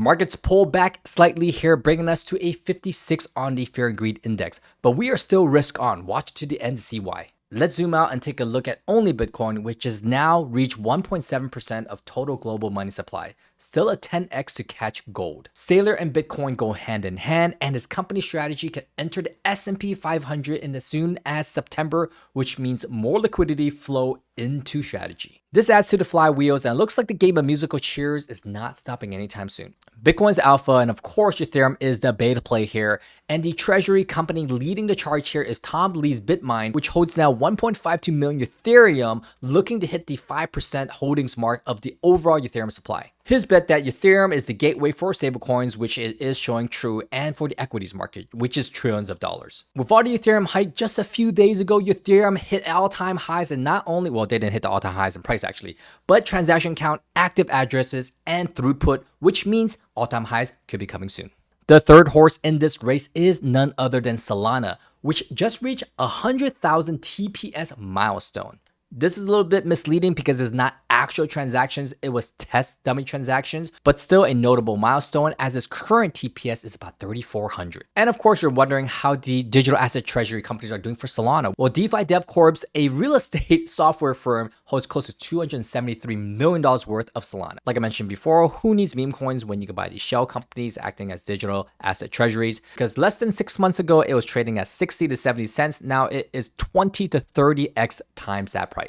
Markets pull back slightly here, bringing us to a 56 on the Fear and Greed Index, but we are still risk on. Watch to the end to see why. Let's zoom out and take a look at only Bitcoin, which has now reached 1.7% of total global money supply, still a 10x to catch gold. Sailor and Bitcoin go hand in hand, and his company strategy can enter the S&P 500 in as soon as September, which means more liquidity flow into strategy. This adds to the flywheels, and it looks like the game of musical chairs is not stopping anytime soon. Bitcoin's alpha, and of course Ethereum is the beta play here, and the treasury company leading the charge here is Tom Lee's Bitmine, which holds now 1.52 million Ethereum, looking to hit the 5% holdings mark of the overall Ethereum supply. His bet that Ethereum is the gateway for stablecoins, which it is showing true, and for the equities market, which is trillions of dollars. With all the Ethereum hype, just a few days ago, Ethereum hit all-time highs, and not only, well, they didn't hit the all-time highs in price actually, but transaction count, active addresses, and throughput, which means all-time highs could be coming soon. The third horse in this race is none other than Solana, which just reached 100,000 TPS milestone. This is a little bit misleading because it's not actual transactions, it was test dummy transactions, but still a notable milestone as its current TPS is about 3,400. And of course, you're wondering how the digital asset treasury companies are doing for Solana. Well, DeFi Dev Corp, a real estate software firm, holds close to $273 million worth of Solana. Like I mentioned before, who needs meme coins when you can buy these shell companies acting as digital asset treasuries? Because less than 6 months ago, it was trading at 60 to 70 cents. Now it is 20 to 30x times that price.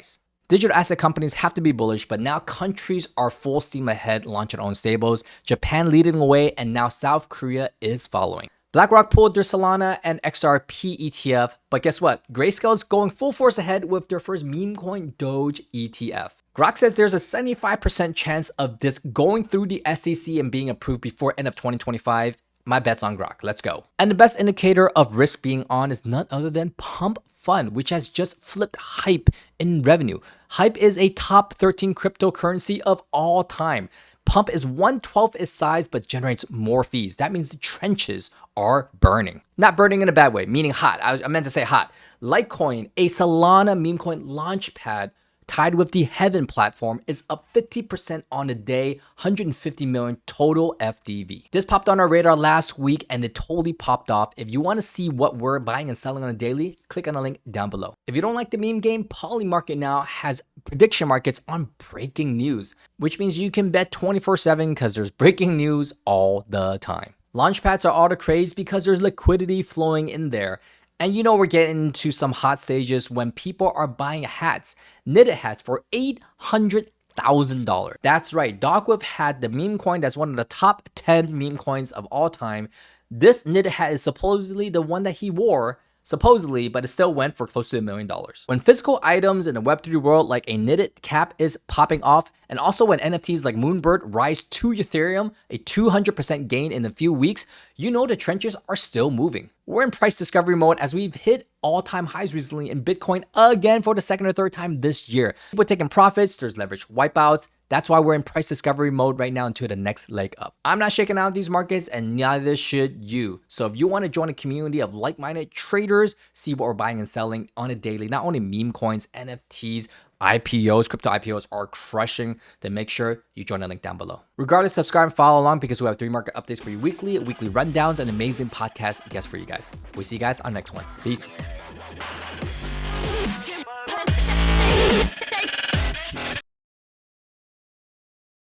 Digital asset companies have to be bullish, but now countries are full steam ahead launching their own stables, Japan leading the way, and now South Korea is following. BlackRock pulled their Solana and XRP ETF, but guess what? Grayscale's going full force ahead with their first meme coin Doge ETF. Grok says there's a 75% chance of this going through the SEC and being approved before end of 2025. My bet's on Grok. Let's go. And the best indicator of risk being on is none other than Pump Fund, which has just flipped Hype in revenue. Hype is a top 13 cryptocurrency of all time. Pump is 1/12 its size, but generates more fees. That means the trenches are burning. Not burning in a bad way, meaning hot. I meant to say hot. Litecoin, a Solana meme coin launchpad, tied with the Heaven platform, is up 50% on the day, 150 million total FDV. This popped on our radar last week and it totally popped off. If you want to see what we're buying and selling on a daily, click on the link down below. If you don't like the meme game, Polymarket now has prediction markets on breaking news, which means you can bet 24/7 because there's breaking news all the time. Launchpads are all the craze because there's liquidity flowing in there. And you know we're getting into some hot stages when people are buying hats, knitted hats for $800,000. That's right, Dogwolf had the meme coin that's one of the top 10 meme coins of all time. This knitted hat is supposedly the one that he wore, supposedly, but it still went for close to $1 million. When physical items in the Web3 world like a knitted cap is popping off, and also when NFTs like Moonbird rise to Ethereum, a 200% gain in a few weeks, you know the trenches are still moving. We're in price discovery mode as we've hit all-time highs recently in Bitcoin again for the second or third time this year. People taking profits, there's leverage wipeouts. That's why we're in price discovery mode right now until the next leg up. I'm not shaking out these markets and neither should you. So if you want to join a community of like-minded traders, see what we're buying and selling on a daily, not only meme coins, NFTs, IPOs, crypto IPOs are crushing, then make sure you join the link down below. Regardless, subscribe and follow along because we have 3 market updates for you weekly rundowns, and amazing podcast guests for you guys. We'll see you guys on the next one. Peace.